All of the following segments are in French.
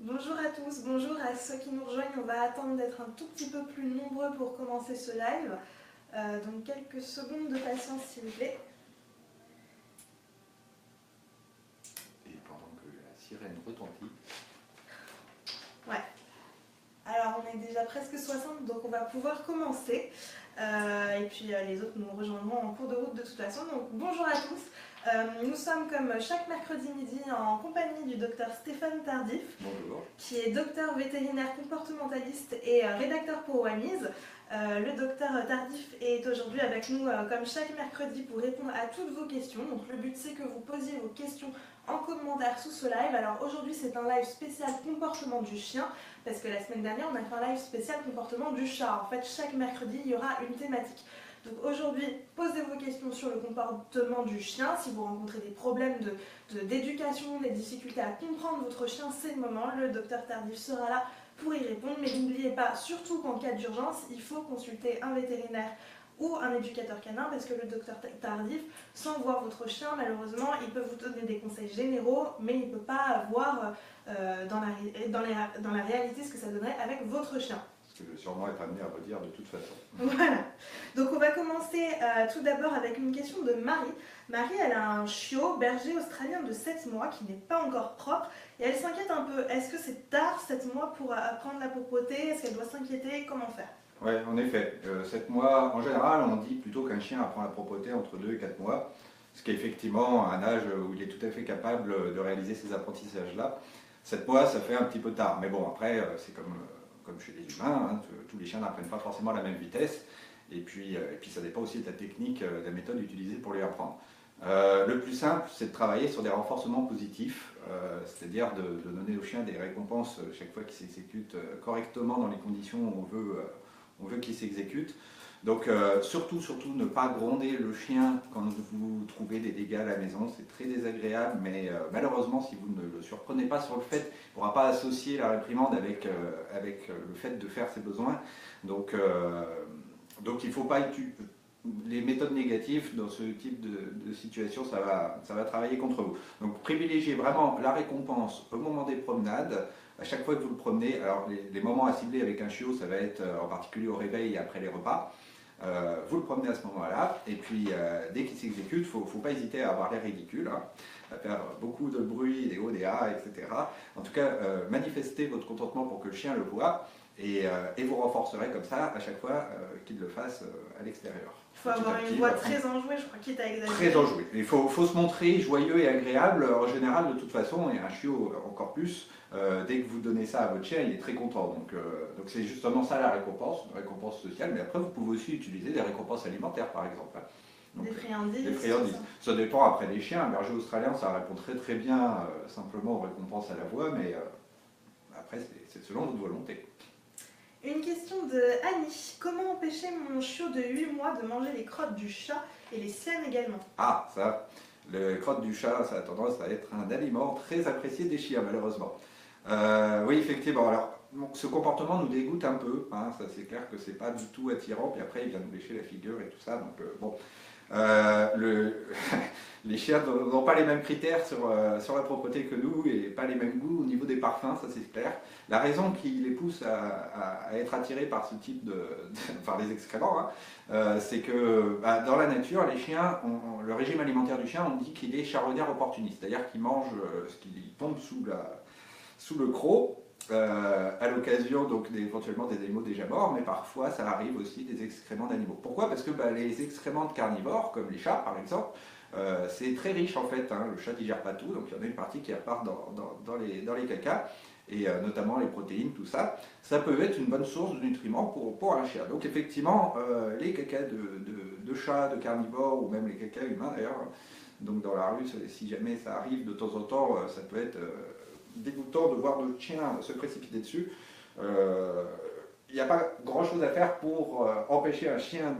Bonjour à tous, bonjour à ceux qui nous rejoignent. On va attendre d'être un tout petit peu plus nombreux pour commencer ce live. Donc quelques secondes de patience s'il vous plaît. Et pendant que la sirène retentit. Ouais. Alors on est déjà presque 60 donc on va pouvoir commencer. Et puis les autres nous rejoindront en cours de route de toute façon. Donc bonjour à tous. Nous sommes comme chaque mercredi midi en compagnie du docteur Stéphane Tardif. Bonjour. Qui est docteur vétérinaire comportementaliste et rédacteur pour WAMIS. Le docteur Tardif est aujourd'hui avec nous comme chaque mercredi pour répondre à toutes vos questions. Donc le but c'est que vous posiez vos questions en commentaire sous ce live. Alors aujourd'hui c'est un live spécial comportement du chien parce que la semaine dernière on a fait un live spécial comportement du chat. En fait chaque mercredi il y aura une thématique. Donc aujourd'hui, posez vos questions sur le comportement du chien. Si vous rencontrez des problèmes d'éducation, des difficultés à comprendre votre chien, c'est le moment. Le docteur Tardif sera là pour y répondre. Mais n'oubliez pas, surtout qu'en cas d'urgence, il faut consulter un vétérinaire ou un éducateur canin parce que le docteur Tardif, sans voir votre chien, malheureusement, il peut vous donner des conseils généraux, mais il ne peut pas voir dans la réalité ce que ça donnerait avec votre chien. Ce que je vais sûrement être amené à redire de toute façon. Voilà. Donc on va commencer tout d'abord avec une question de Marie. Marie, elle a un chiot berger australien de 7 mois qui n'est pas encore propre et elle s'inquiète un peu. Est-ce que c'est tard 7 mois pour apprendre la propreté? Est-ce qu'elle doit s'inquiéter? Comment faire? Oui, en effet. 7 mois, en général, on dit plutôt qu'un chien apprend la propreté entre 2 et 4 mois, ce qui est effectivement un âge où il est tout à fait capable de réaliser ces apprentissages-là. 7 mois, ça fait un petit peu tard. Mais bon, après, c'est comme chez les humains, hein, tous les chiens n'apprennent pas forcément à la même vitesse. Et puis ça dépend aussi de la technique, de la méthode utilisée pour lui apprendre. Le plus simple, c'est de travailler sur des renforcements positifs, c'est-à-dire de donner au chien des récompenses chaque fois qu'il s'exécute correctement dans les conditions où on veut qu'il s'exécute. Donc surtout ne pas gronder le chien quand vous trouvez des dégâts à la maison, c'est très désagréable, mais malheureusement si vous ne le surprenez pas sur le fait, il ne pourra pas associer la réprimande avec le fait de faire ses besoins. Donc il ne faut pas les méthodes négatives dans ce type de situation, ça va travailler contre vous. Donc privilégiez vraiment la récompense au moment des promenades, à chaque fois que vous le promenez. Alors les moments à cibler avec un chiot, ça va être en particulier au réveil et après les repas. Vous le promenez à ce moment-là, et puis dès qu'il s'exécute, il ne faut pas hésiter à avoir l'air ridicule, hein, à faire beaucoup de bruit, des hauts, des ah, etc. En tout cas, manifestez votre contentement pour que le chien le voit, et vous renforcerez comme ça à chaque fois qu'il le fasse à l'extérieur. Il faut avoir une voix très enjouée, je crois, quitte à exagérer. Très enjouée. Il faut se montrer joyeux et agréable en général de toute façon, et un chiot encore plus. Dès que vous donnez ça à votre chien, il est très content. Donc c'est justement ça la récompense, une récompense sociale. Mais après, vous pouvez aussi utiliser des récompenses alimentaires, par exemple. Donc, des friandises. Des friandises. Ça dépend après les chiens. Un berger australien, ça répond très bien simplement aux récompenses à la voix, mais après, c'est selon votre volonté. Une question de Annie. Comment empêcher mon chiot de 8 mois de manger les crottes du chat et les siennes également? Ah, ça, les crottes du chat, ça a tendance à être un aliment très apprécié des chiens, malheureusement. Oui, effectivement. Alors, ce comportement nous dégoûte un peu. Hein, ça, c'est clair que c'est pas du tout attirant. Puis après, il vient nous lécher la figure et tout ça. Donc, bon. Les chiens n'ont pas les mêmes critères sur la propreté que nous et pas les mêmes goûts au niveau des parfums, ça c'est clair. La raison qui les pousse à être attirés par ce type par les excréments, hein, c'est que dans la nature, les chiens, le régime alimentaire du chien, on dit qu'il est charognard opportuniste, c'est-à-dire qu'il mange ce qui tombe sous le croc. À l'occasion donc éventuellement des animaux déjà morts, mais parfois ça arrive aussi des excréments d'animaux. Pourquoi? Parce que les excréments de carnivores, comme les chats par exemple, c'est très riche en fait, hein. Le chat ne digère pas tout, donc il y en a une partie qui repart dans les cacas, et notamment les protéines, tout ça. Ça peut être une bonne source de nutriments pour un chien. Donc effectivement, les cacas de chats, de carnivores, ou même les cacas humains d'ailleurs, donc dans la rue, si jamais ça arrive de temps en temps, ça peut être dégoûtant de voir notre chien se précipiter dessus. Il n'y a pas grand chose à faire pour empêcher un chien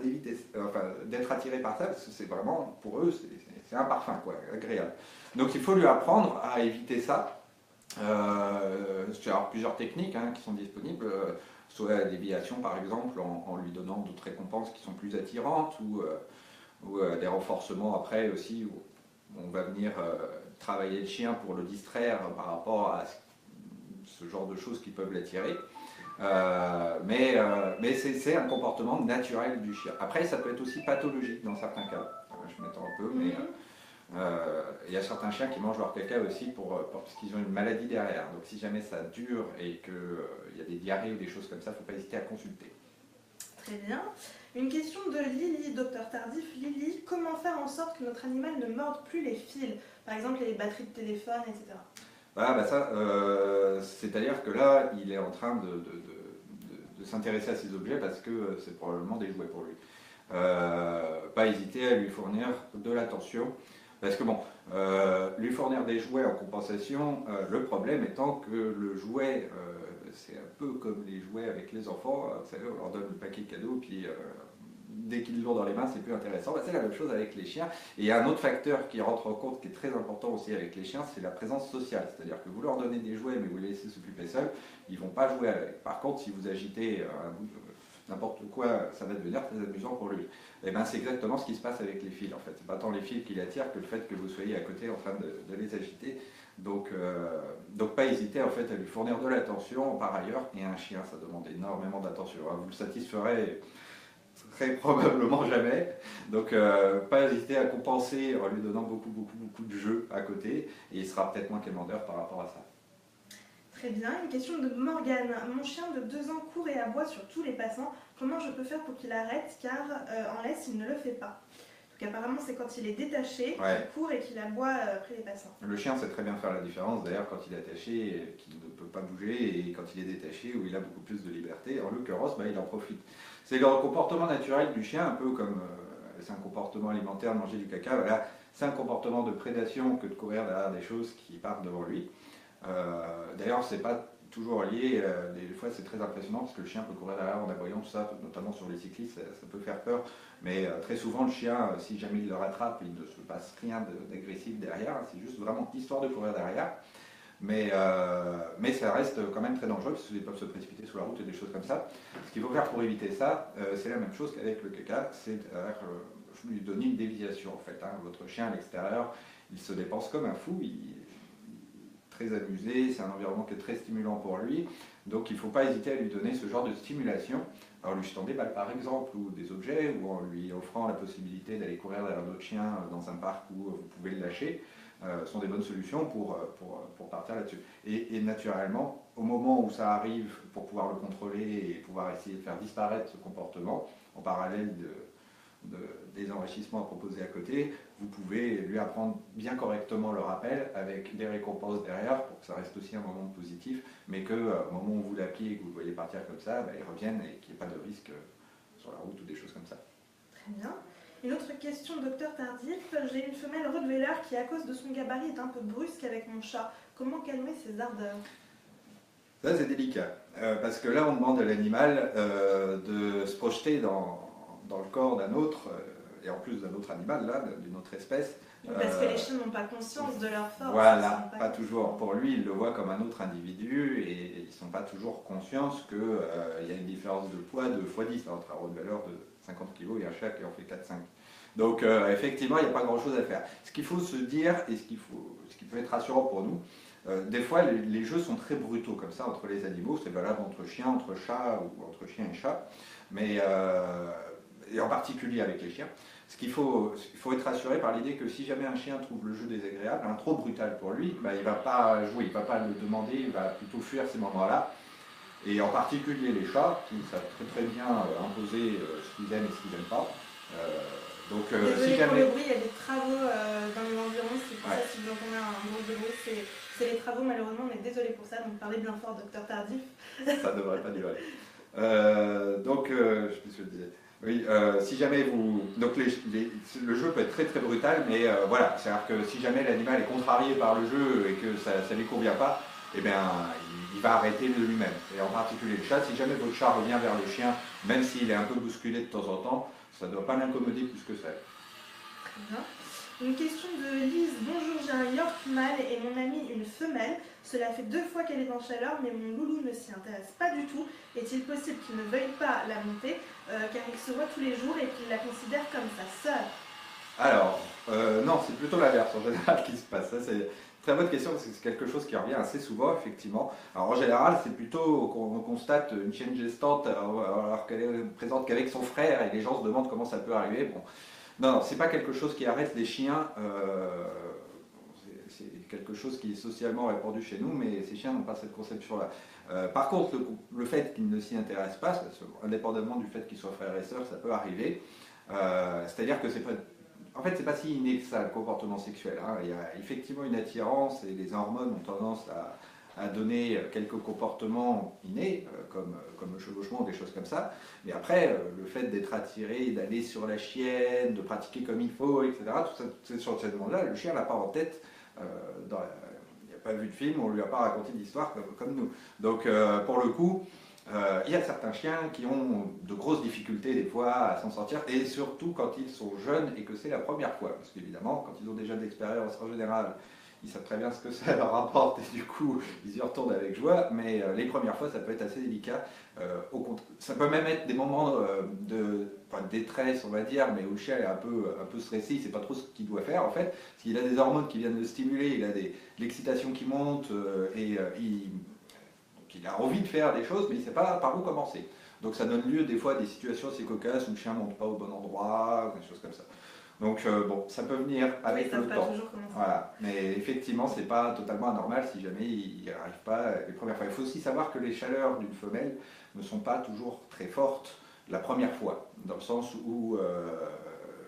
d'être attiré par ça, parce que c'est vraiment, pour eux, c'est un parfum, quoi, agréable. Donc il faut lui apprendre à éviter ça. Il y a plusieurs techniques hein, qui sont disponibles, soit la déviation par exemple, en lui donnant d'autres récompenses qui sont plus attirantes, ou des renforcements après aussi, où on va venir travailler le chien pour le distraire par rapport à ce genre de choses qui peuvent l'attirer. Mais c'est un comportement naturel du chien. Après, ça peut être aussi pathologique dans certains cas. Je m'étends un peu, mais il y a certains chiens qui mangent leur caca aussi parce qu'ils ont une maladie derrière. Donc si jamais ça dure et qu'il y a des diarrhées ou des choses comme ça, il ne faut pas hésiter à consulter. Très bien. Une question de Lily, docteur Tardif. Lily, comment faire en sorte que notre animal ne morde plus les fils, par exemple les batteries de téléphone, etc. Voilà, bah ça, c'est-à-dire que là, il est en train de s'intéresser à ces objets parce que c'est probablement des jouets pour lui. Pas hésiter à lui fournir de l'attention, parce que bon, lui fournir des jouets en compensation, le problème étant que le jouet, c'est un peu comme les jouets avec les enfants, vous savez, on leur donne le paquet de cadeaux, puis dès qu'ils l'ont dans les mains, c'est plus intéressant. Bah, c'est la même chose avec les chiens. Et il y a un autre facteur qui rentre en compte, qui est très important aussi avec les chiens, c'est la présence sociale. C'est-à-dire que vous leur donnez des jouets, mais vous les laissez s'occuper seuls, ils ne vont pas jouer avec. Par contre, si vous agitez n'importe quoi, ça va devenir très amusant pour lui. Et ben, c'est exactement ce qui se passe avec les fils, en fait. C'est pas tant les fils qui l'attirent que le fait que vous soyez à côté en train de les agiter. Donc pas hésiter en fait à lui fournir de l'attention par ailleurs. Et un chien, ça demande énormément d'attention. Vous le satisferez très probablement jamais. Donc pas hésiter à compenser en lui donnant beaucoup de jeux à côté. Et il sera peut-être moins quémandeur par rapport à ça. Très bien. Une question de Morgane. Mon chien de 2 ans court et aboie sur tous les passants. Comment je peux faire pour qu'il arrête, car en laisse, il ne le fait pas. Donc apparemment, c'est quand il est détaché, qu'il court et qu'il aboie après les passants. Le chien sait très bien faire la différence, d'ailleurs, quand il est attaché, qu'il ne peut pas bouger, et quand il est détaché, où il a beaucoup plus de liberté. En l'occurrence, il en profite. C'est le comportement naturel du chien, un peu comme c'est un comportement alimentaire, manger du caca. Voilà. C'est un comportement de prédation que de courir derrière des choses qui partent devant lui. D'ailleurs, c'est pas toujours lié, des fois c'est très impressionnant parce que le chien peut courir derrière en aboyant, tout ça, notamment sur les cyclistes, ça peut faire peur, mais très souvent le chien, si jamais il le rattrape, il ne se passe rien d'agressif derrière, c'est juste vraiment histoire de courir derrière, mais ça reste quand même très dangereux parce qu'ils peuvent se précipiter sous la route et des choses comme ça. Ce qu'il faut faire pour éviter ça, c'est la même chose qu'avec le caca, c'est lui donner une déviation en fait. Votre chien à l'extérieur, il se dépense comme un fou, très amusé, c'est un environnement qui est très stimulant pour lui, donc il ne faut pas hésiter à lui donner ce genre de stimulation, en lui jetant des balles par exemple, ou des objets, ou en lui offrant la possibilité d'aller courir derrière d'autres chiens dans un parc où vous pouvez le lâcher, sont des bonnes solutions pour partir là-dessus. Et naturellement, au moment où ça arrive, pour pouvoir le contrôler et pouvoir essayer de faire disparaître ce comportement, en parallèle des enrichissements à proposer à côté, vous pouvez lui apprendre bien correctement le rappel avec des récompenses derrière pour que ça reste aussi un moment positif, mais qu'au moment où vous l'appuyez et que vous le voyez partir comme ça, il revienne et qu'il n'y ait pas de risque sur la route ou des choses comme ça. Très bien. Une autre question, docteur Tardif. J'ai une femelle Rottweiler qui, à cause de son gabarit, est un peu brusque avec mon chat. Comment calmer ses ardeurs? Ça, c'est délicat, parce que là, on demande à l'animal de se projeter dans le corps d'un autre, et en plus d'un autre animal, là, d'une autre espèce. Parce que les chiens n'ont pas conscience de leur force. Voilà, pas toujours. Pour lui, il le voit comme un autre individu, et ils ne sont pas toujours conscients qu'il y a une différence de poids de x10 entre un Rottweiler de 50 kg et un chat qui en fait 4-5. Donc effectivement, il n'y a pas grand-chose à faire. Ce qu'il faut se dire, et ce qui peut être rassurant pour nous, des fois, les jeux sont très brutaux comme ça entre les animaux. C'est valable entre chiens, entre chats ou entre chien et chat. Mais et en particulier avec les chiens. Il faut être rassuré par l'idée que si jamais un chien trouve le jeu désagréable, trop brutal pour lui, il ne va pas jouer, il ne va pas le demander, il va plutôt fuir ces moments-là. Et en particulier les chats, qui savent très bien imposer ce qu'ils aiment et ce qu'ils n'aiment pas. Désolé si jamais... pour le bruit, il y a des travaux dans les environs, c'est pour ça si vous entendez un bruit de bruit, c'est les travaux, malheureusement on est désolé pour ça, donc parlez bien fort, docteur Tardif. Ça ne devrait pas durer. Je sais plus ce que je disais. Oui, si jamais vous... Donc le jeu peut être très brutal, mais voilà, c'est-à-dire que si jamais l'animal est contrarié par le jeu et que ça ne lui convient pas, eh bien, il va arrêter de lui-même. Et en particulier le chat, si jamais votre chat revient vers le chien, même s'il est un peu bousculé de temps en temps, ça ne doit pas l'incommoder plus que ça. Très bien. Une question de Lise. Bonjour, j'ai un York mâle et mon amie une femelle. Cela fait 2 fois qu'elle est en chaleur, mais mon loulou ne s'y intéresse pas du tout. Est-il possible qu'il ne veuille pas la monter, car il se voit tous les jours et qu'il la considère comme sa sœur? Alors, non, c'est plutôt l'inverse en général qui se passe. Ça, c'est très bonne question, parce que c'est quelque chose qui revient assez souvent, effectivement. Alors en général, c'est plutôt qu'on constate une chienne gestante alors qu'elle est présente qu'avec son frère et les gens se demandent comment ça peut arriver. Bon, non, non, c'est pas quelque chose qui arrête les chiens. C'est quelque chose qui est socialement répandu chez nous, mais ces chiens n'ont pas cette conception-là. Par contre, le fait qu'ils ne s'y intéressent pas, indépendamment du fait qu'ils soient frères et sœurs, ça peut arriver. C'est-à-dire que c'est pas, en fait, c'est pas si inné que ça, le comportement sexuel. Hein. Il y a effectivement une attirance et les hormones ont tendance à donner quelques comportements innés, comme le chevauchement, des choses comme ça. Mais après, le fait d'être attiré, d'aller sur la chienne, de pratiquer comme il faut, etc., tout ça, sur cette demande-là, le chien n'a pas en tête. Il n'a pas vu de film, on ne lui a pas raconté d'histoire comme nous. Donc, pour le coup, il y a certains chiens qui ont de grosses difficultés des fois à s'en sortir, et surtout quand ils sont jeunes et que c'est la première fois. Parce qu'évidemment, quand ils ont déjà de l'expérience en général, ils savent très bien ce que ça leur apporte et du coup, ils y retournent avec joie. Mais les premières fois, ça peut être assez délicat. Ça peut même être des moments pas de détresse, on va dire, mais où le chien est un peu stressé, il ne sait pas trop ce qu'il doit faire en fait. Parce qu'il a des hormones qui viennent le stimuler, il a l'excitation qui monte il a envie de faire des choses, mais il ne sait pas par où commencer. Donc ça donne lieu des fois à des situations assez cocasses où le chien ne monte pas au bon endroit, des choses comme ça. Donc bon, ça peut venir avec le temps. Voilà. Mais effectivement, c'est pas totalement anormal si jamais il n'y arrive pas les premières fois. Il faut aussi savoir que les chaleurs d'une femelle ne sont pas toujours très fortes la première fois, dans le sens où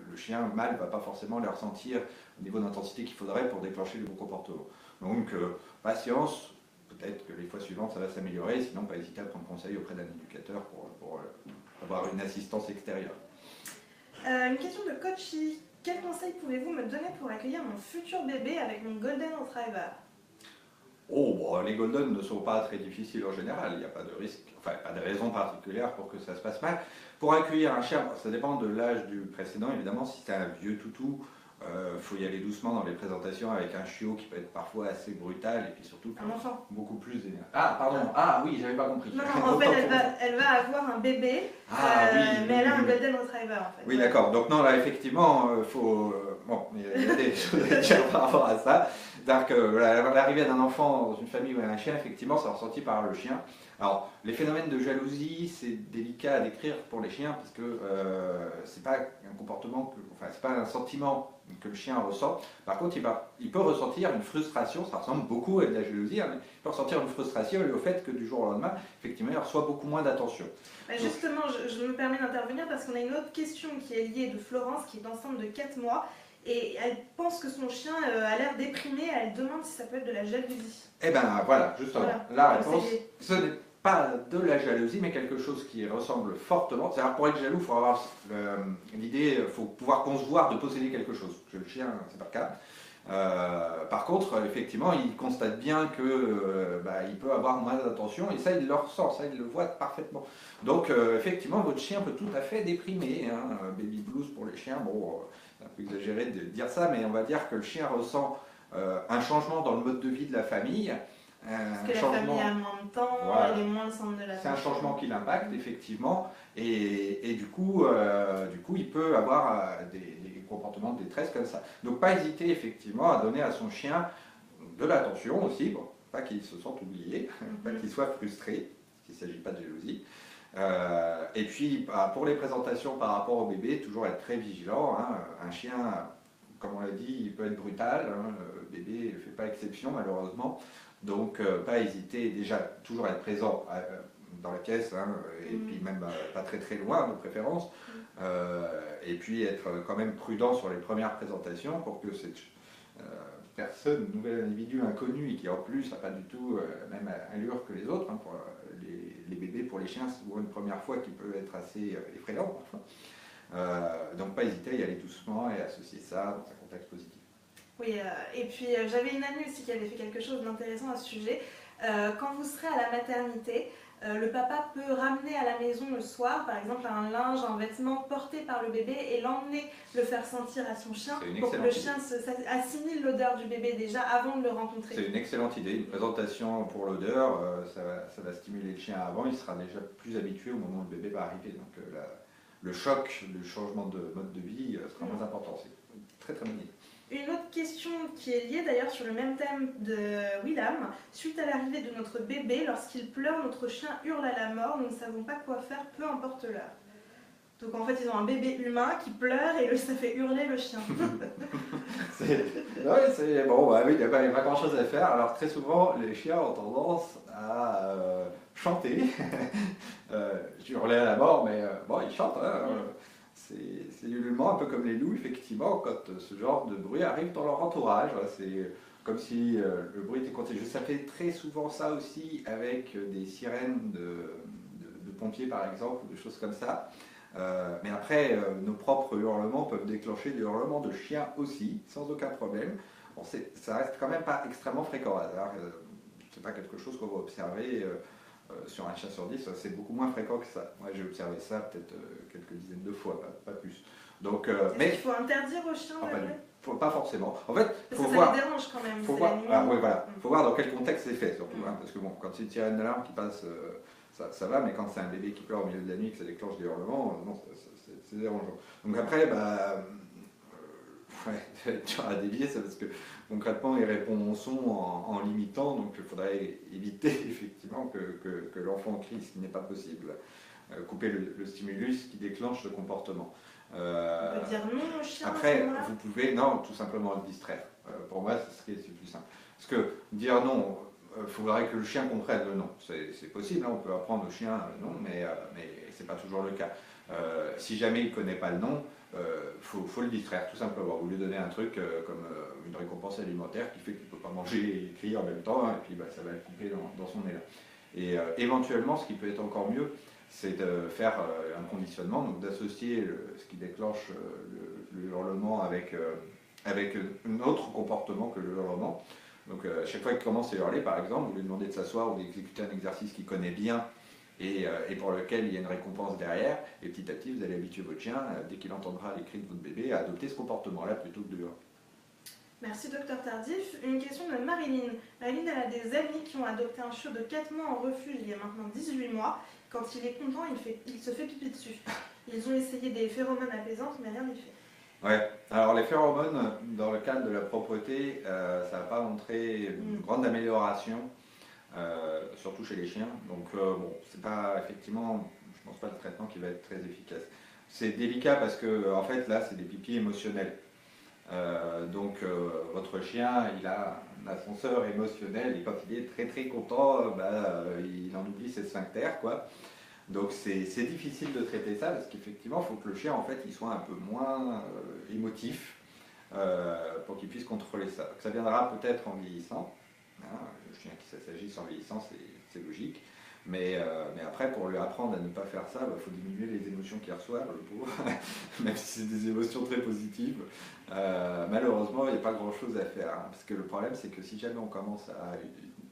le chien mâle ne va pas forcément les ressentir au niveau d'intensité qu'il faudrait pour déclencher le bon comportement. Donc patience. Peut-être que les fois suivantes, ça va s'améliorer, sinon pas hésiter à prendre conseil auprès d'un éducateur pour avoir une assistance extérieure. Une question de Coachy. Quel conseil pouvez-vous me donner pour accueillir mon futur bébé avec mon Golden Retriever? Oh, bon, les Golden ne sont pas très difficiles en général, il n'y a pas de risque, enfin pas de raison particulière pour que ça se passe mal. Pour accueillir un chien, ça dépend de l'âge du précédent, évidemment, si c'est un vieux toutou, faut y aller doucement dans les présentations avec un chiot qui peut être parfois assez brutal et puis surtout un enfant. Beaucoup plus énervé. Ah pardon, ah oui, j'avais pas compris. Non, en fait elle va avoir un bébé, mais elle a un Golden Retriever en fait. Oui d'accord, donc non là effectivement faut... bon, il y a des choses à dire par rapport à ça. C'est-à-dire que l'arrivée d'un enfant dans une famille où il y a un chien, effectivement c'est ressenti par le chien. Alors les phénomènes de jalousie, c'est délicat à décrire pour les chiens parce que c'est pas un comportement, c'est pas un sentiment que le chien ressent. Par contre, il peut ressentir une frustration, ça ressemble beaucoup à de la jalousie, hein, mais il peut ressentir une frustration liée au fait que du jour au lendemain, effectivement, il reçoit beaucoup moins d'attention. Justement, je me permets d'intervenir parce qu'on a une autre question qui est liée de Florence, qui est enceinte de 4 mois, et elle pense que son chien a l'air déprimé, elle demande si ça peut être de la jalousie. Eh bien voilà, justement, la réponse, ce n'est pas de la jalousie, mais quelque chose qui ressemble fortement. C'est-à-dire pour être jaloux, il faut avoir l'idée, il faut pouvoir concevoir de posséder quelque chose. Chez le chien, c'est pas le cas. Par contre, effectivement, il constate bien que il peut avoir moins d'attention, et ça, il le ressent, ça, il le voit parfaitement. Donc, effectivement, votre chien peut tout à fait déprimer. Hein. Baby blues pour les chiens, bon, c'est un peu exagéré de dire ça, mais on va dire que le chien ressent un changement dans le mode de vie de la famille. Parce que la famille a moins de temps, voilà. Elle est moins le centre de la C'est un changement qui l'impacte, effectivement, et du coup, il peut avoir des comportements de détresse comme ça. Donc pas hésiter, effectivement, à donner à son chien de l'attention aussi, bon, pas qu'il se sente oublié, pas qu'il soit frustré, s'il ne s'agit pas de jalousie. Et puis, pour les présentations par rapport au bébé, toujours être très vigilant. Hein. Un chien, comme on l'a dit, il peut être brutal, hein. Le bébé ne fait pas exception, malheureusement. Donc, pas hésiter, déjà, toujours être présent dans la pièce, hein, et puis même pas très très loin, de préférence. Et puis être quand même prudent sur les premières présentations pour que cette personne, nouvel individu inconnu, et qui en plus n'a pas du tout la même allure que les autres, hein, pour les bébés, pour les chiens, c'est souvent une première fois qui peut être assez effrayant parfois. Donc, pas hésiter à y aller doucement et associer ça dans un contexte positif. Oui, et puis j'avais une amie aussi qui avait fait quelque chose d'intéressant à ce sujet. Quand vous serez à la maternité, le papa peut ramener à la maison le soir, par exemple, un linge, un vêtement porté par le bébé et l'emmener, le faire sentir à son chien pour que le chien assimile l'odeur du bébé déjà avant de le rencontrer. C'est une excellente idée. Une présentation pour l'odeur, ça va stimuler le chien avant, il sera déjà plus habitué au moment où le bébé va arriver. Donc le choc du changement de mode de vie sera moins important. C'est une très très bonne idée. Une autre question qui est liée d'ailleurs sur le même thème de Willam. Suite à l'arrivée de notre bébé, lorsqu'il pleure, notre chien hurle à la mort, nous ne savons pas quoi faire, peu importe l'heure. Donc en fait, ils ont un bébé humain qui pleure et ça fait hurler le chien. C'est bon, bah oui, il n'y a pas grand chose à faire. Alors très souvent, les chiens ont tendance à chanter, hurler à la mort, mais bon, ils chantent. Hein, c'est ululement un peu comme les loups, effectivement, quand ce genre de bruit arrive dans leur entourage. Voilà, c'est comme si le bruit était contagieux. Ça fait très souvent ça aussi avec des sirènes de pompiers, par exemple, ou des choses comme ça. Mais après, nos propres hurlements peuvent déclencher des hurlements de chiens aussi, sans aucun problème. Bon, ça reste quand même pas extrêmement fréquent. C'est pas quelque chose qu'on va observer sur un chien sur 10, c'est beaucoup moins fréquent que ça. Moi, j'ai observé ça peut-être quelques dizaines de fois, pas plus. Donc, mais il faut interdire aux chiens d'hurler. Pas forcément. En fait, faut voir. Ça les dérange quand même. Faut voir. Oui, voilà. Faut voir dans quel contexte c'est fait surtout, hein, parce que bon, quand c'est une sirène d'alarme qui passe. Ça va, mais quand c'est un bébé qui pleure au milieu de la nuit et que ça déclenche des hurlements, non, c'est dérangeant. Donc après, ouais, tu as dévié ça parce que concrètement, il répond au son en limitant, donc il faudrait éviter effectivement que l'enfant crie, ce qui n'est pas possible. Couper le stimulus qui déclenche le comportement. On peut dire non au chien. Après, vous pouvez, non, tout simplement le distraire. Pour moi, c'est plus simple. Parce que dire non, il faudrait que le chien comprenne le non. C'est possible, hein, on peut apprendre au chien le non, mais ce n'est pas toujours le cas. Si jamais il ne connaît pas le non, faut le distraire, tout simplement. Vous lui donnez un truc comme une récompense alimentaire qui fait qu'il ne peut pas manger et crier en même temps, hein, et puis ça va le couper dans son élan. Et éventuellement, ce qui peut être encore mieux, c'est de faire un conditionnement, donc d'associer ce qui déclenche le hurlement avec un autre comportement que le hurlement. Donc chaque fois qu'il commence à hurler, par exemple, vous lui demandez de s'asseoir ou d'exécuter un exercice qu'il connaît bien et pour lequel il y a une récompense derrière, et petit à petit vous allez habituer votre chien, dès qu'il entendra les cris de votre bébé, à adopter ce comportement-là plutôt que de hurler. Merci Docteur Tardif. Une question de Marilyn. Marilyn, elle a des amis qui ont adopté un chiot de 4 mois en refuge il y a maintenant 18 mois. Quand il est content, il se fait pipi dessus. Ils ont essayé des phéromones apaisantes, mais rien n'y fait. Ouais, alors les phéromones, dans le cadre de la propreté, ça n'a pas montré une grande amélioration, surtout chez les chiens. Donc bon, c'est pas effectivement, je pense pas le traitement qui va être très efficace. C'est délicat parce que en fait là, c'est des pipis émotionnels. Donc votre chien, il a un ascenseur émotionnel et quand il est très très content, il en oublie ses sphincters, quoi. Donc c'est difficile de traiter ça parce qu'effectivement, il faut que le chien en fait, il soit un peu moins émotif pour qu'il puisse contrôler ça. Donc, ça viendra peut-être en vieillissant. Hein, le chien qui s'agisse en vieillissant, c'est logique. Mais après, pour lui apprendre à ne pas faire ça, faut diminuer les émotions qu'il reçoit, le pauvre, même si c'est des émotions très positives. Malheureusement, il n'y a pas grand-chose à faire. Hein, parce que le problème, c'est que si jamais on commence à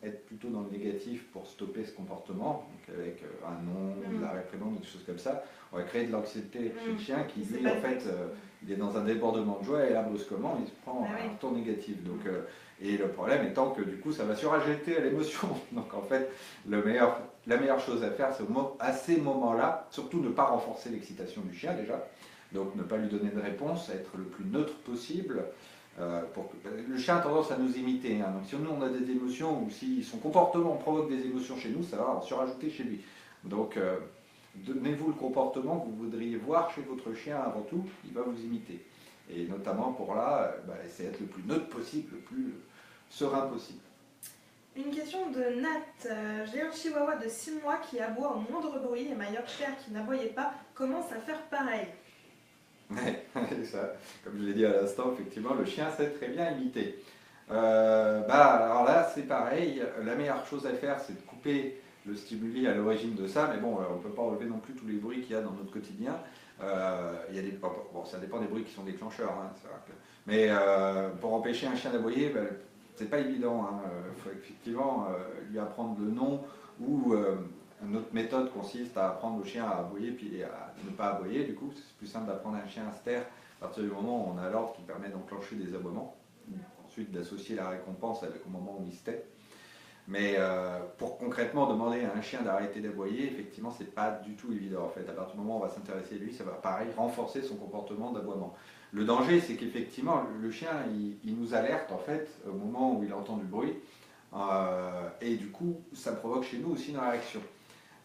être plutôt dans le négatif pour stopper ce comportement, donc avec un non, de la réprimande, des choses comme ça, on va créer de l'anxiété chez le chien qui, lui, en fait, il est dans un débordement de joie et là, brusquement, il se prend un retour négatif. Donc, et le problème étant que du coup, ça va surajouter à l'émotion. Donc, en fait, la meilleure chose à faire, c'est à ces moments-là, surtout ne pas renforcer l'excitation du chien déjà, donc ne pas lui donner de réponse, être le plus neutre possible. Le chien a tendance à nous imiter, hein. Donc si nous on a des émotions ou si son comportement provoque des émotions chez nous, ça va en surajouter chez lui. Donc donnez-vous le comportement que vous voudriez voir chez votre chien avant tout, il va vous imiter. Et notamment pour là, essayez d'être le plus neutre possible, le plus serein possible. Une question de Nat. J'ai un chihuahua de 6 mois qui aboie au moindre bruit et ma Yorkshire qui n'aboyait pas commence à faire pareil. Ça, comme je l'ai dit à l'instant, effectivement, le chien sait très bien imiter. Alors là, c'est pareil. La meilleure chose à faire, c'est de couper le stimuli à l'origine de ça. Mais bon, on ne peut pas enlever non plus tous les bruits qu'il y a dans notre quotidien. Ça dépend des bruits qui sont déclencheurs. Hein, mais pour empêcher un chien d'aboyer, c'est pas évident. Il faut effectivement lui apprendre le nom ou une autre méthode consiste à apprendre au chien à aboyer puis à ne pas aboyer. Du coup, c'est plus simple d'apprendre à un chien à se taire à partir du moment où on a l'ordre qui permet d'enclencher des aboiements. Ensuite, d'associer la récompense avec au moment où il se tait. Mais pour concrètement demander à un chien d'arrêter d'aboyer, effectivement, c'est pas du tout évident. En fait, à partir du moment où on va s'intéresser à lui, ça va pareil renforcer son comportement d'aboiement. Le danger, c'est qu'effectivement, le chien, il nous alerte en fait au moment où il entend du bruit, et du coup, ça provoque chez nous aussi une réaction.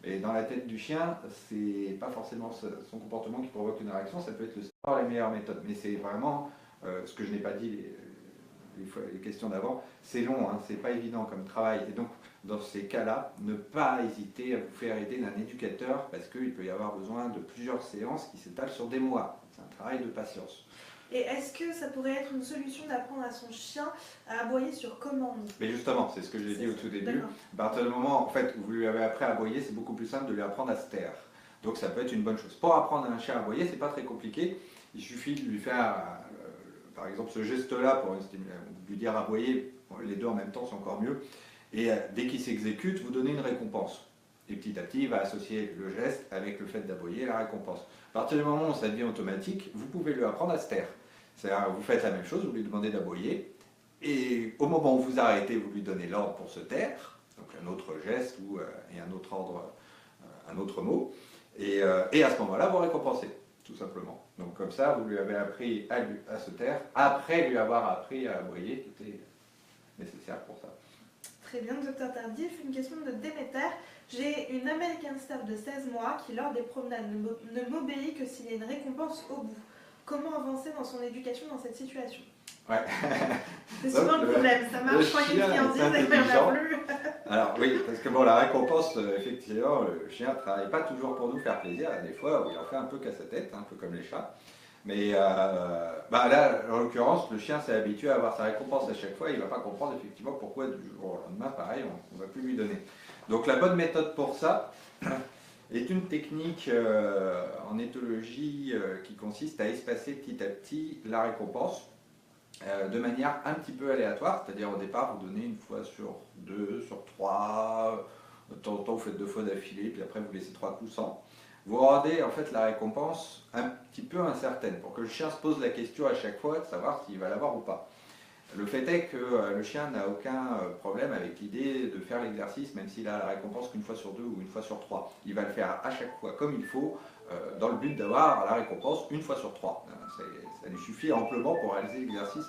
Et dans la tête du chien, c'est pas forcément son comportement qui provoque une réaction, ça peut être le sport, les meilleures méthodes. Mais c'est vraiment ce que je n'ai pas dit les questions d'avant, c'est long, hein, c'est pas évident comme travail. Et donc, dans ces cas-là, ne pas hésiter à vous faire aider d'un éducateur parce qu'il peut y avoir besoin de plusieurs séances qui s'étalent sur des mois. C'est un travail de patience. Et est-ce que ça pourrait être une solution d'apprendre à son chien à aboyer sur commande? Mais justement, c'est ce que j'ai dit au tout début. À partir du moment en fait, où vous lui avez appris à aboyer, c'est beaucoup plus simple de lui apprendre à se taire. Donc ça peut être une bonne chose. Pour apprendre à un chien à aboyer, c'est pas très compliqué. Il suffit de lui faire, par exemple, ce geste-là pour lui dire aboyer. Les deux en même temps, c'est encore mieux. Et dès qu'il s'exécute, vous donnez une récompense. Et petit à petit, il va associer le geste avec le fait d'aboyer et la récompense. À partir du moment où ça devient automatique, vous pouvez lui apprendre à se taire. C'est-à-dire, vous faites la même chose, vous lui demandez d'aboyer, et au moment où vous arrêtez, vous lui donnez l'ordre pour se taire, donc un autre geste et un autre ordre, un autre mot, et à ce moment-là, vous récompensez, tout simplement. Donc comme ça, vous lui avez appris à se taire, après lui avoir appris à aboyer, qui était nécessaire pour ça. Très bien, docteur Tardif. Une question de Déméter. J'ai une American Staff de 16 mois qui, lors des promenades, ne m'obéit que s'il y a une récompense au bout. Comment avancer dans son éducation dans cette situation? Ouais. C'est souvent le problème, ça marche quand il y a une friandise et qu'il n'y en a plus. Alors oui, parce que bon, la récompense, effectivement, le chien ne travaille pas toujours pour nous faire plaisir. Il y a des fois où il en fait un peu qu'à sa tête, un peu comme les chats. Mais là, en l'occurrence, le chien s'est habitué à avoir sa récompense à chaque fois. Il ne va pas comprendre effectivement pourquoi du jour au lendemain, pareil, on ne va plus lui donner. Donc la bonne méthode pour ça est une technique en éthologie qui consiste à espacer petit à petit la récompense de manière un petit peu aléatoire, c'est-à-dire au départ vous donnez une fois sur deux, sur trois, de temps en temps vous faites deux fois d'affilée, puis après vous laissez trois coups sans. Vous rendez en fait la récompense un petit peu incertaine, pour que le chien se pose la question à chaque fois de savoir s'il va l'avoir ou pas. Le fait est que le chien n'a aucun problème avec l'idée de faire l'exercice, même s'il a la récompense qu'une fois sur deux ou une fois sur trois. Il va le faire à chaque fois comme il faut, dans le but d'avoir la récompense une fois sur trois. Ça lui suffit amplement pour réaliser l'exercice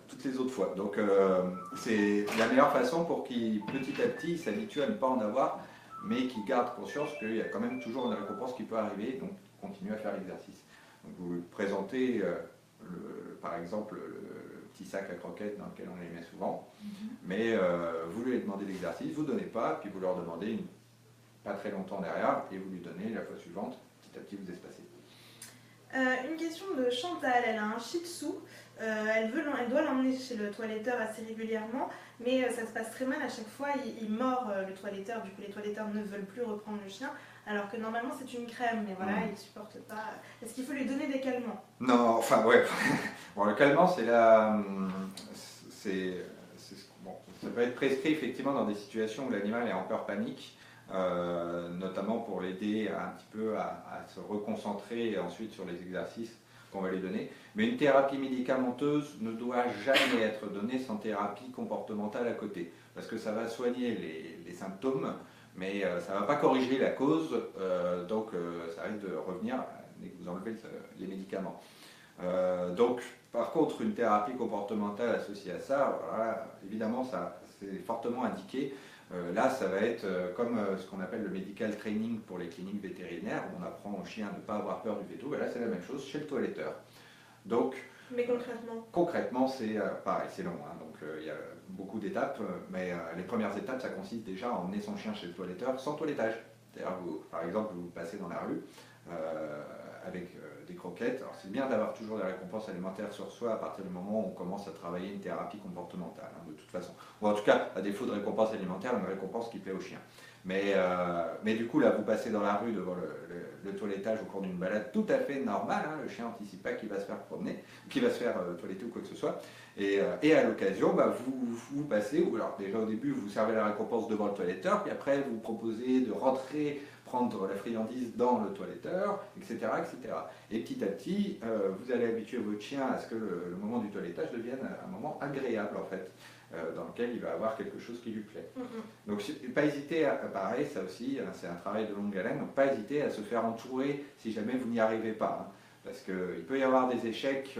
toutes les autres fois. Donc c'est la meilleure façon pour qu'il petit à petit s'habitue à ne pas en avoir, mais qu'il garde conscience qu'il y a quand même toujours une récompense qui peut arriver, donc continue à faire l'exercice. Donc vous lui présentez par exemple le petit sac à croquettes dans lequel on les met souvent, mais vous lui demandez l'exercice, vous ne donnez pas, puis vous leur demandez pas très longtemps derrière, et vous lui donnez la fois suivante, petit à petit vous espacez. Une question de Chantal, elle a un shih tzu, elle doit l'emmener chez le toiletteur assez régulièrement, mais ça se passe très mal à chaque fois, il mord le toiletteur, du coup les toiletteurs ne veulent plus reprendre le chien, alors que normalement c'est une crème, mais voilà, il ne supporte pas. Est-ce qu'il faut lui donner des calmants? Non, enfin ouais, bon, le calmant c'est bon, ça peut être prescrit effectivement dans des situations où l'animal est en peur panique, notamment pour l'aider un petit peu à se reconcentrer ensuite sur les exercices qu'on va lui donner. Mais une thérapie médicamenteuse ne doit jamais être donnée sans thérapie comportementale à côté, parce que ça va soigner les symptômes, mais ça ne va pas corriger la cause, donc ça risque de revenir dès que vous enlevez les médicaments. Donc, par contre, une thérapie comportementale associée à ça, voilà, évidemment, c'est fortement indiqué. Là, ça va être comme ce qu'on appelle le medical training pour les cliniques vétérinaires, où on apprend aux chiens à ne pas avoir peur du veto. Et là, c'est la même chose chez le toiletteur. Donc, mais concrètement concrètement, c'est pareil, c'est long. Hein, donc, il y a beaucoup d'étapes, mais les premières étapes, ça consiste déjà à emmener son chien chez le toiletteur sans toilettage. C'est-à-dire, par exemple, vous passez dans la rue avec des croquettes. Alors, c'est bien d'avoir toujours des récompenses alimentaires sur soi à partir du moment où on commence à travailler une thérapie comportementale, hein, de toute façon. Ou en tout cas, à défaut de récompense alimentaire, une récompense qui plaît au chien. Mais du coup, là, vous passez dans la rue devant le toilettage au cours d'une balade tout à fait normale. Hein, le chien n'anticipe pas qu'il va se faire promener, qu'il va se faire toiletter ou quoi que ce soit. Et à l'occasion, vous passez, ou alors déjà au début, vous servez la récompense devant le toiletteur, puis après, vous proposez de rentrer prendre la friandise dans le toiletteur, etc. etc. Et petit à petit, vous allez habituer votre chien à ce que le moment du toilettage devienne un moment agréable en fait, dans lequel il va avoir quelque chose qui lui plaît. Donc pas hésiter pareil, ça aussi, hein, c'est un travail de longue haleine, donc pas hésiter à se faire entourer si jamais vous n'y arrivez pas. Hein, parce qu'il peut y avoir des échecs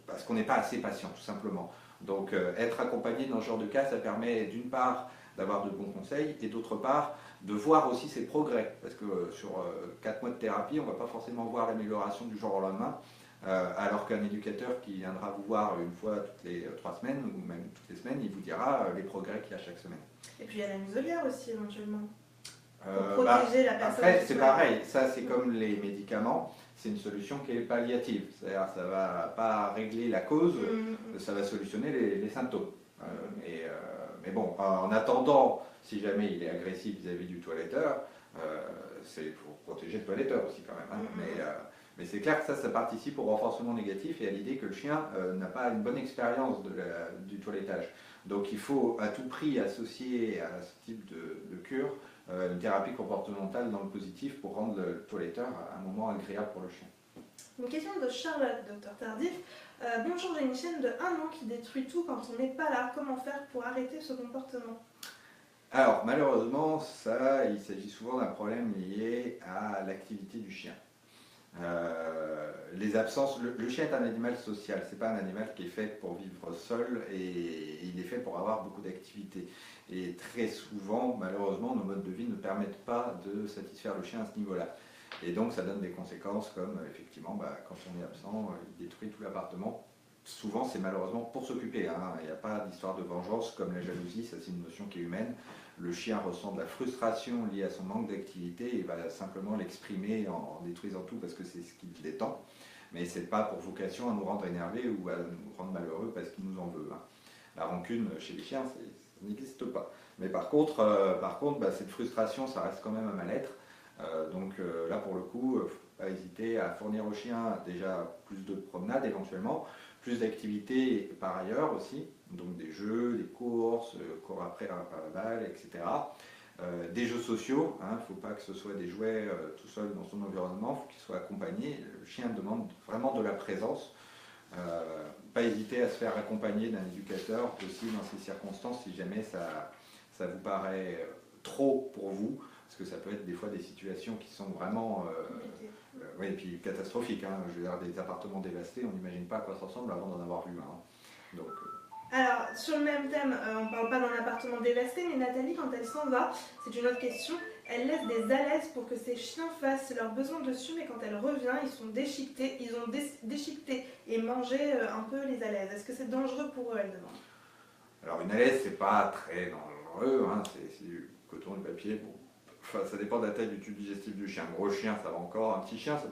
parce qu'on n'est pas assez patient, tout simplement. Donc être accompagné dans ce genre de cas, ça permet d'une part d'avoir de bons conseils et d'autre part de voir aussi ses progrès. Parce que sur 4 mois de thérapie, on ne va pas forcément voir l'amélioration du jour au lendemain, alors qu'un éducateur qui viendra vous voir une fois toutes les 3 semaines ou même toutes les semaines, il vous dira les progrès qu'il y a chaque semaine. Et puis il y a la muselière aussi éventuellement. Pour protéger la personne. Après, c'est pareil, ça c'est comme les médicaments, c'est une solution qui est palliative. C'est-à-dire ça ne va pas régler la cause, ça va solutionner les symptômes. Mais bon, en attendant, si jamais il est agressif vis-à-vis du toiletteur, c'est pour protéger le toiletteur aussi quand même. Hein. Mais c'est clair que ça participe au renforcement négatif et à l'idée que le chien n'a pas une bonne expérience du toilettage. Donc il faut à tout prix associer à ce type de cure une thérapie comportementale dans le positif pour rendre le toiletteur un moment agréable pour le chien. Une question de Charlotte, docteur Tardif. Bonjour, j'ai une chienne de 1 an qui détruit tout quand on n'est pas là. Comment faire pour arrêter ce comportement? Alors malheureusement, il s'agit souvent d'un problème lié à l'activité du chien. Les absences, le chien est un animal social, c'est pas un animal qui est fait pour vivre seul et il est fait pour avoir beaucoup d'activités. Et très souvent, malheureusement, nos modes de vie ne permettent pas de satisfaire le chien à ce niveau-là. Et donc ça donne des conséquences comme effectivement quand on est absent, il détruit tout l'appartement. Souvent c'est malheureusement pour s'occuper, hein. Il n'y a pas d'histoire de vengeance comme la jalousie, ça c'est une notion qui est humaine. Le chien ressent de la frustration liée à son manque d'activité et va simplement l'exprimer en détruisant tout parce que c'est ce qui le détend. Mais ce n'est pas pour vocation à nous rendre énervés ou à nous rendre malheureux parce qu'il nous en veut. Hein. La rancune chez les chiens, ça n'existe pas. Mais par contre cette frustration, ça reste quand même un mal-être. Donc là pour le coup, il ne faut pas hésiter à fournir au chien déjà plus de promenades éventuellement, plus d'activités par ailleurs aussi, donc des jeux, des courses, cours après la balle, etc. Des jeux sociaux, il ne faut pas que ce soit des jouets tout seul dans son environnement, il faut qu'il soit accompagné. Le chien demande vraiment de la présence. Pas hésiter à se faire accompagner d'un éducateur aussi dans ces circonstances si jamais ça vous paraît trop pour vous. Parce que ça peut être des fois des situations qui sont vraiment et puis catastrophiques. Hein. Je veux dire, des appartements dévastés, on n'imagine pas à quoi ça ressemble avant d'en avoir vu un. Hein. Donc, Alors, sur le même thème, on ne parle pas d'un appartement dévasté, mais Nathalie, quand elle s'en va, c'est une autre question, elle laisse des alaises pour que ses chiens fassent leurs besoins dessus, mais quand elle revient, ils sont déchiquetés, ils ont déchiqueté et mangé un peu les alaises. Est-ce que c'est dangereux pour eux, elle demande? Alors, une alaise, c'est pas très dangereux, hein. C'est du coton, du papier. Bon. Enfin, ça dépend de la taille du tube digestif du chien. Un gros chien, ça va encore. Un petit chien, ça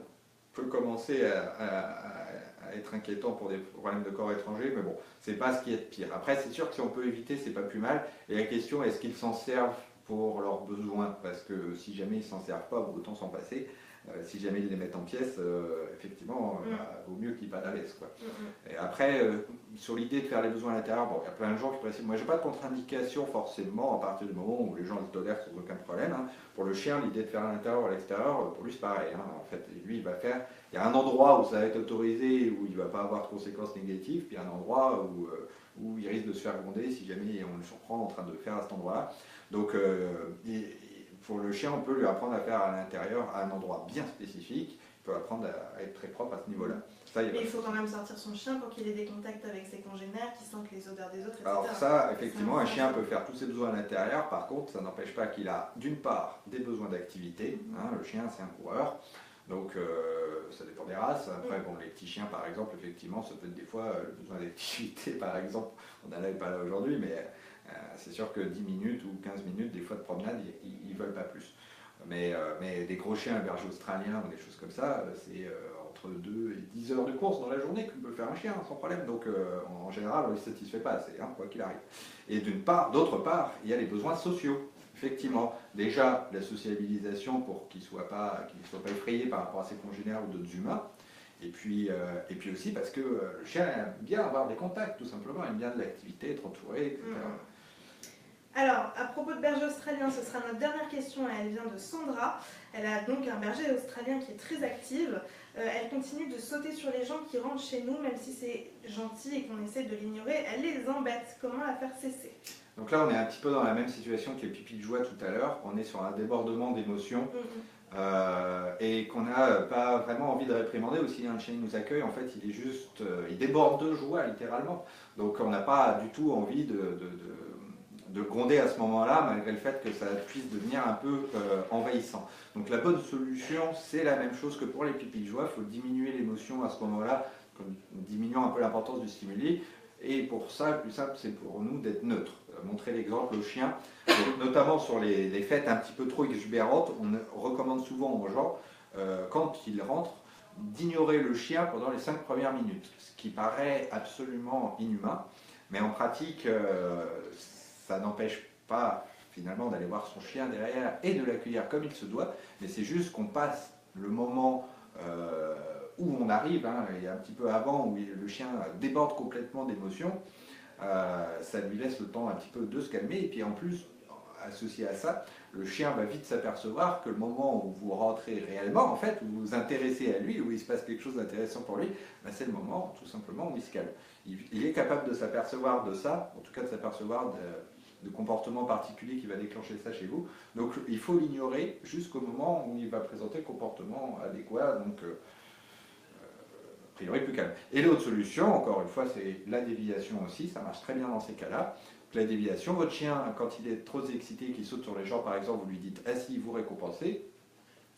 peut commencer à être inquiétant pour des problèmes de corps étrangers, mais bon, c'est pas ce qui est de pire. Après, c'est sûr que si on peut éviter, c'est pas plus mal. Et la question, est-ce qu'ils s'en servent pour leurs besoins? Parce que si jamais ils s'en servent pas, autant s'en passer. Si jamais ils les mettent en pièces, effectivement, vaut mieux qu'il n'y ait pas d'alaise. Et après, sur l'idée de faire les besoins à l'intérieur, bon, il y a plein de gens qui précisent, moi je n'ai pas de contre-indication forcément à partir du moment où les gens le tolèrent sans aucun problème. Hein. Pour le chien, l'idée de faire à l'intérieur ou à l'extérieur, pour lui c'est pareil. Hein. En fait, lui il va faire, il y a un endroit où ça va être autorisé, où il ne va pas avoir de conséquences négatives, puis un endroit où il risque de se faire gronder si jamais on le surprend en train de faire à cet endroit-là. Donc, pour le chien, on peut lui apprendre à faire à l'intérieur à un endroit bien spécifique. Il peut apprendre à être très propre à ce niveau-là. Mais il faut quand même sortir son chien pour qu'il ait des contacts avec ses congénères, qu'il sente les odeurs des autres, etc. Alors ça, effectivement, un chien peut faire tous ses besoins à l'intérieur. Par contre, ça n'empêche pas qu'il a d'une part des besoins d'activité. Hein, le chien, c'est un coureur. Donc ça dépend des races. Après, bon, les petits chiens, par exemple, effectivement, ça peut être des fois le besoin d'activité, par exemple. On n'en est pas là aujourd'hui, mais c'est sûr que 10 minutes ou 15 minutes, des fois de promenade, ils ne veulent pas plus. Mais des gros chiens, un berger australien ou des choses comme ça, c'est entre 2 et 10 heures de course dans la journée que peut faire un chien sans problème. Donc en général, on ne les satisfait pas assez, hein, quoi qu'il arrive. Et d'autre part, il y a les besoins sociaux. Effectivement, déjà la sociabilisation pour qu'il ne soit pas effrayé par rapport à ses congénères ou d'autres humains. Et puis aussi parce que le chien aime bien avoir des contacts, tout simplement, il aime bien de l'activité, être entouré, etc. Alors, à propos de berger australien, ce sera notre dernière question. Elle vient de Sandra. Elle a donc un berger australien qui est très active. Elle continue de sauter sur les gens qui rentrent chez nous, même si c'est gentil et qu'on essaie de l'ignorer. Elle les embête. Comment la faire cesser? Donc là, on est un petit peu dans la même situation que les pipis de joie tout à l'heure. On est sur un débordement d'émotions et qu'on n'a pas vraiment envie de réprimander aussi. Un chien nous accueille, en fait, il est juste, il déborde de joie littéralement. Donc on n'a pas du tout envie de gronder à ce moment-là, malgré le fait que ça puisse devenir un peu envahissant. Donc la bonne solution, c'est la même chose que pour les pipis de joie. Il faut diminuer l'émotion à ce moment-là, diminuant un peu l'importance du stimuli. Et pour ça, le plus simple, c'est pour nous d'être neutre, montrer l'exemple au chien. Donc, notamment sur les fêtes un petit peu trop exubérantes, on recommande souvent aux gens, quand ils rentrent, d'ignorer le chien pendant les 5 premières minutes, ce qui paraît absolument inhumain. Mais en pratique, ça n'empêche pas finalement d'aller voir son chien derrière et de l'accueillir comme il se doit, mais c'est juste qu'on passe le moment où on arrive, et un petit peu avant, où le chien déborde complètement d'émotions, ça lui laisse le temps un petit peu de se calmer, et puis en plus, associé à ça, le chien va vite s'apercevoir que le moment où vous rentrez réellement, en fait, où vous vous intéressez à lui, où il se passe quelque chose d'intéressant pour lui, c'est le moment tout simplement où il se calme. Il est capable de s'apercevoir de ça, en tout cas de s'apercevoir de comportements particuliers qui va déclencher ça chez vous. Donc il faut l'ignorer jusqu'au moment où il va présenter le comportement adéquat, donc a priori plus calme. Et l'autre solution, encore une fois, c'est la déviation aussi, ça marche très bien dans ces cas-là. La déviation, votre chien, quand il est trop excité, qu'il saute sur les gens par exemple, vous lui dites assis, vous récompensez,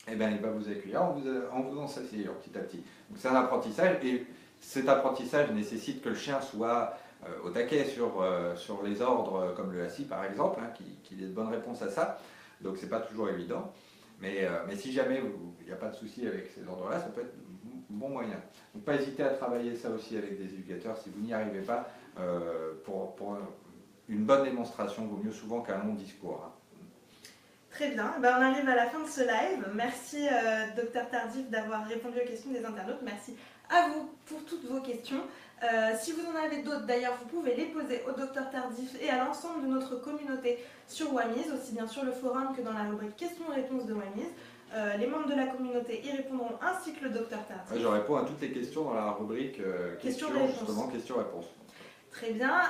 eh bien, il va vous accueillir en vous s'asseyant petit à petit. Donc c'est un apprentissage, et cet apprentissage nécessite que le chien soit au taquet sur les ordres comme le assis par exemple, qu'il ait de bonnes réponses à ça. Donc c'est pas toujours évident. Mais si jamais il n'y a pas de souci avec ces ordres-là, ça peut être un bon moyen. Donc pas hésiter à travailler ça aussi avec des éducateurs si vous n'y arrivez pas. Pour une bonne démonstration, vaut mieux souvent qu'un long discours. Très bien, on arrive à la fin de ce live. Merci Dr Tardif d'avoir répondu aux questions des internautes. Merci à vous pour toutes vos questions. Si vous en avez d'autres d'ailleurs, vous pouvez les poser au Dr Tardif et à l'ensemble de notre communauté sur WAMIS, aussi bien sur le forum que dans la rubrique questions-réponses de WAMIS. Les membres de la communauté y répondront ainsi que le Dr Tardif. Je réponds à toutes les questions dans la rubrique questions-réponses. Très bien.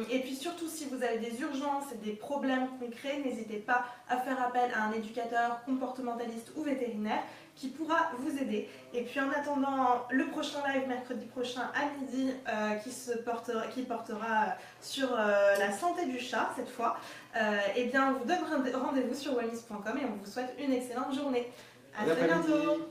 Et puis surtout, si vous avez des urgences et des problèmes concrets, n'hésitez pas à faire appel à un éducateur comportementaliste ou vétérinaire qui pourra vous aider. Et puis en attendant le prochain live mercredi prochain à midi qui portera sur la santé du chat cette fois, eh bien on vous donne rendez-vous sur wamis.com et on vous souhaite une excellente journée. À très bientôt.